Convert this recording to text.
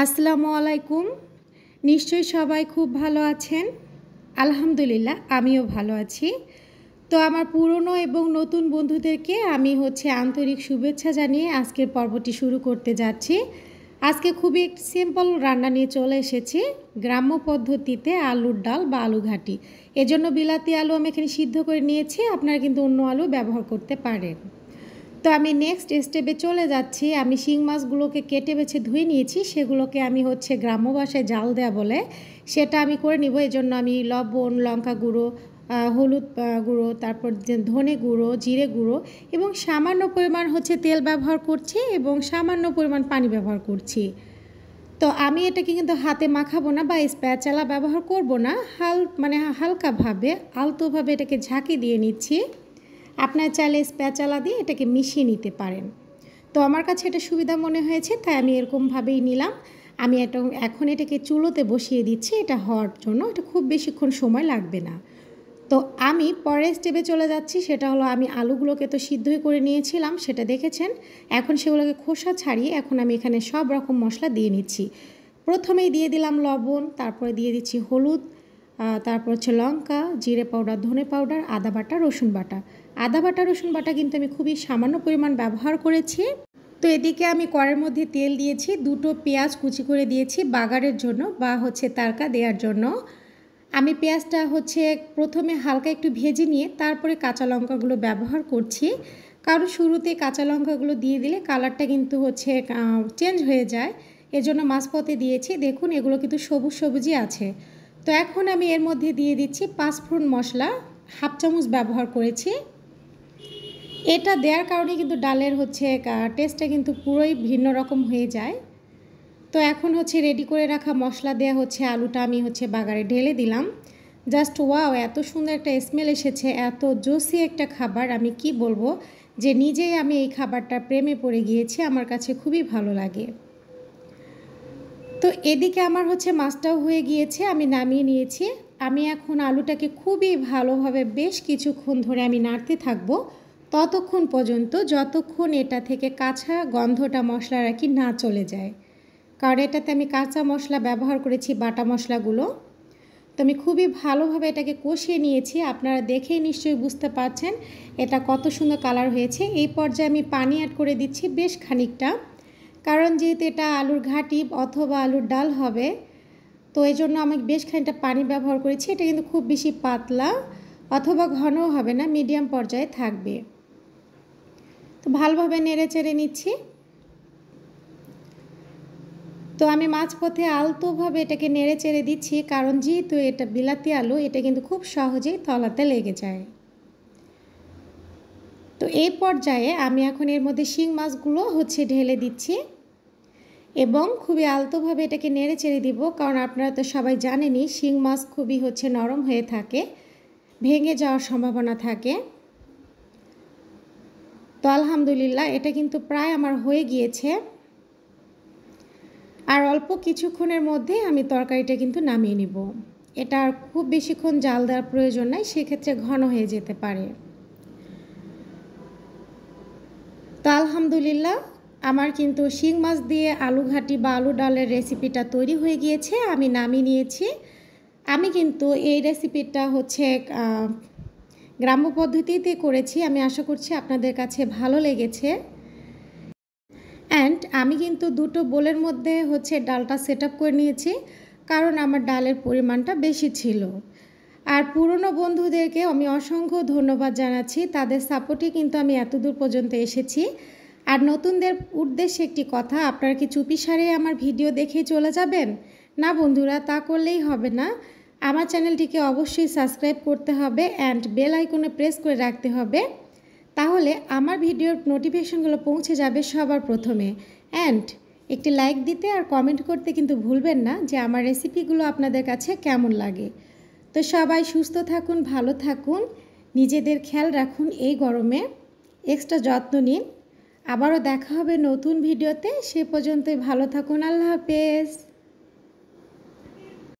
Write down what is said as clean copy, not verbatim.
আসসালামু আলাইকুম। নিশ্চয়ই সবাই খুব ভালো আছেন। আলহামদুলিল্লাহ আমিও ভালো আছি। তো আমার পুরনো এবং নতুন বন্ধুদেরকে আমি আন্তরিক শুভেচ্ছা জানিয়ে আজকের পর্বটি শুরু করতে যাচ্ছি। আজকে খুবই সিম্পল রান্না নিয়ে চলে এসেছি। গ্রাম্য পদ্ধতিতে আলুর ডাল বা আলু ঘাটি। এজন্য বিলাতি আলু আমি এখানে সিদ্ধ করে নিয়েছি। আপনারা কিন্তু অন্য আলু ব্যবহার করতে পারেন। তো আমি নেক্সট স্টেপে চলে যাচ্ছি। আমি শিং মাছগুলোকে কেটে বেছে ধুয়ে নিয়েছি। সেগুলোকে আমি গ্রাম্য ভাষায় জাল দেওয়া বলে, সেটা আমি করে নিব। এজন্য আমি লবণ, লঙ্কা গুঁড়ো, হলুদ গুঁড়ো, তারপর ধনে গুঁড়ো, জিরে গুঁড়ো এবং সামান্য পরিমাণ তেল ব্যবহার করছি এবং সামান্য পরিমাণ পানি ব্যবহার করছি। তো আমি এটাকে কিন্তু হাতে মাখাবো না বা স্প্যাচালা ব্যবহার করব না। হালকাভাবে আলতোভাবে এটাকে ঝাঁকি দিয়ে নিচ্ছি। আপনার চাইলে স্প্যাচালা দিয়ে এটাকে মিশিয়ে নিতে পারেন। তো আমার কাছে এটা সুবিধা মনে হয়েছে, তাই আমি এরকমভাবেই নিলাম। আমি এখন এটাকে চুলোতে বসিয়ে দিচ্ছি এটা হওয়ার জন্য। এটা খুব বেশিক্ষণ সময় লাগবে না। তো আমি পরের স্টেপে চলে যাচ্ছি। সেটা হলো, আমি আলুগুলোকে তো সিদ্ধই করে নিয়েছিলাম, সেটা দেখেছেন। এখন সেগুলোকে খোসা ছাড়িয়ে এখন আমি এখানে সব রকম মশলা দিয়ে নিচ্ছি। প্রথমেই দিয়ে দিলাম লবণ, তারপরে দিয়ে দিচ্ছি হলুদ, তারপর লঙ্কা, জিরে পাউডার, ধনে পাউডার, আদা বাটা, রসুন বাটা। আদা বাটা, রসুন বাটা কিন্তু আমি খুবই সামান্য পরিমাণ ব্যবহার করেছি। তো এদিকে আমি কড়াইয়ের মধ্যে তেল দিয়েছি, দুটো পেঁয়াজ কুচি করে দিয়েছি বাগারের জন্য বা তারকা দেওয়ার জন্য। আমি পেঁয়াজটা প্রথমে হালকা একটু ভেজে নিয়ে তারপরে কাঁচা লঙ্কাগুলো ব্যবহার করছি, কারণ শুরুতে কাঁচা লঙ্কাগুলো দিয়ে দিলে কালারটা কিন্তু চেঞ্জ হয়ে যায়। এজন্য মাঝপথে দিয়েছি। দেখুন এগুলো কিন্তু সবুজ সবুজই আছে। তো এখন আমি এর মধ্যে দিয়ে দিচ্ছি পাঁচফোড়ন মশলা, হাফ চামচ ব্যবহার করেছি। এটা দেওয়ার কারণে কিন্তু ডালের টেস্টটা কিন্তু পুরোই ভিন্ন রকম হয়ে যায়। তো এখন রেডি করে রাখা মশলা দেওয়া আলুটা আমি বাগারে ঢেলে দিলাম। জাস্ট ওয়াও, এত সুন্দর একটা স্মেল এসেছে, এত জুসি একটা খাবার, আমি কি বলবো, যে নিজেই আমি এই খাবারটার প্রেমে পড়ে গিয়েছি। আমার কাছে খুবই ভালো লাগে। তো এদিকে আমার মাছটাও হয়ে গিয়েছে, আমি নামিয়ে নিয়েছি। আমি এখন আলুটাকে খুবই ভালোভাবে বেশ কিছুক্ষণ ধরে আমি নাড়তে থাকবো, ততক্ষণ পর্যন্ত যতক্ষণ এটা থেকে কাঁচা গন্ধটা মশলার না চলে যায়। কারণ এটাতে আমি কাঁচা মশলা ব্যবহার করেছি, বাটা মশলাগুলো। তো আমি খুবই ভালোভাবে এটাকে কষিয়ে নিয়েছি। আপনারা দেখেই নিশ্চয়ই বুঝতে পারছেন এটা কত সুন্দর কালার হয়েছে। এই পর্যায়ে আমি পানি অ্যাড করে দিচ্ছি বেশ খানিকটা, কারণ যেহেতু এটা আলুর ঘাটি অথবা আলুর ডাল হবে, তো এই জন্য আমি বেশ খানিকটা পানি ব্যবহার করেছি। এটা কিন্তু খুব বেশি পাতলা অথবা ঘনও হবে না, মিডিয়াম পর্যায়ে থাকবে। তো ভালোভাবে নেড়ে চেড়ে নিচ্ছি। তো আমি মাঝপথে আলতোভাবে এটাকে নেড়ে চেড়ে দিচ্ছি, কারণ যেহেতু এটা বিলাতি আলু, এটা কিন্তু খুব সহজেই তলাতে লেগে যায়। তো এই পর্যায়ে আমি এখন এর মধ্যে শিং মাছগুলো ঢেলে দিচ্ছি এবং খুবই আলতোভাবে এটাকে নেড়ে চেড়ে দিব, কারণ আপনারা তো সবাই জানেনই শিং মাছ খুবই নরম হয়ে থাকে, ভেঙে যাওয়ার সম্ভাবনা থাকে। তো আলহামদুলিল্লাহ এটা কিন্তু প্রায় আমার হয়ে গিয়েছে। আর অল্প কিছুক্ষণের মধ্যে আমি তরকারিটা কিন্তু নামিয়ে নিব। এটা আর খুব বেশিক্ষণ জাল দেওয়ার প্রয়োজন নাই, সেক্ষেত্রে ঘন হয়ে যেতে পারে। তো আলহামদুলিল্লাহ আমার কিন্তু শিং মাছ দিয়ে আলু ঘাটি বা আলু ডালের রেসিপিটা তৈরি হয়ে গিয়েছে। আমি নামিয়ে নিয়েছি। আমি কিন্তু এই রেসিপিটা গ্রাম্য পদ্ধতিতে করেছি। আমি আশা করছি আপনাদের কাছে ভালো লেগেছে। অ্যান্ড আমি কিন্তু দুটো বোলের মধ্যে ডালটা সেট আপ করে নিয়েছি, কারণ আমার ডালের পরিমাণটা বেশি ছিল। আর পুরনো বন্ধুদেরকে আমি অসংখ্য ধন্যবাদ জানাচ্ছি, তাদের সাপোর্টে কিন্তু আমি এতদূর পর্যন্ত এসেছি। আর নতুনদের উদ্দেশ্যে একটি কথা, আপনারা কি চুপিসারে আমার ভিডিও দেখে চলে যাবেন? না বন্ধুরা, তা করলেই হবে না। আমার চ্যানেলটিকে অবশ্যই সাবস্ক্রাইব করতে হবে অ্যান্ড বেল আইকনে প্রেস করে রাখতে হবে, তাহলে আমার ভিডিওর নোটিফিকেশনগুলো পৌঁছে যাবে সবার প্রথমে। অ্যান্ড একটি লাইক দিতে আর কমেন্ট করতে কিন্তু ভুলবেন না যে আমার রেসিপিগুলো আপনাদের কাছে কেমন লাগে। তো সবাই সুস্থ থাকুন, ভালো থাকুন, নিজেদের খেয়াল রাখুন, এই গরমে এক্সট্রা যত্ন নিন। আবারও দেখা হবে নতুন ভিডিওতে, সে পর্যন্তই ভালো থাকুন। আল্লাহ হাফেজ।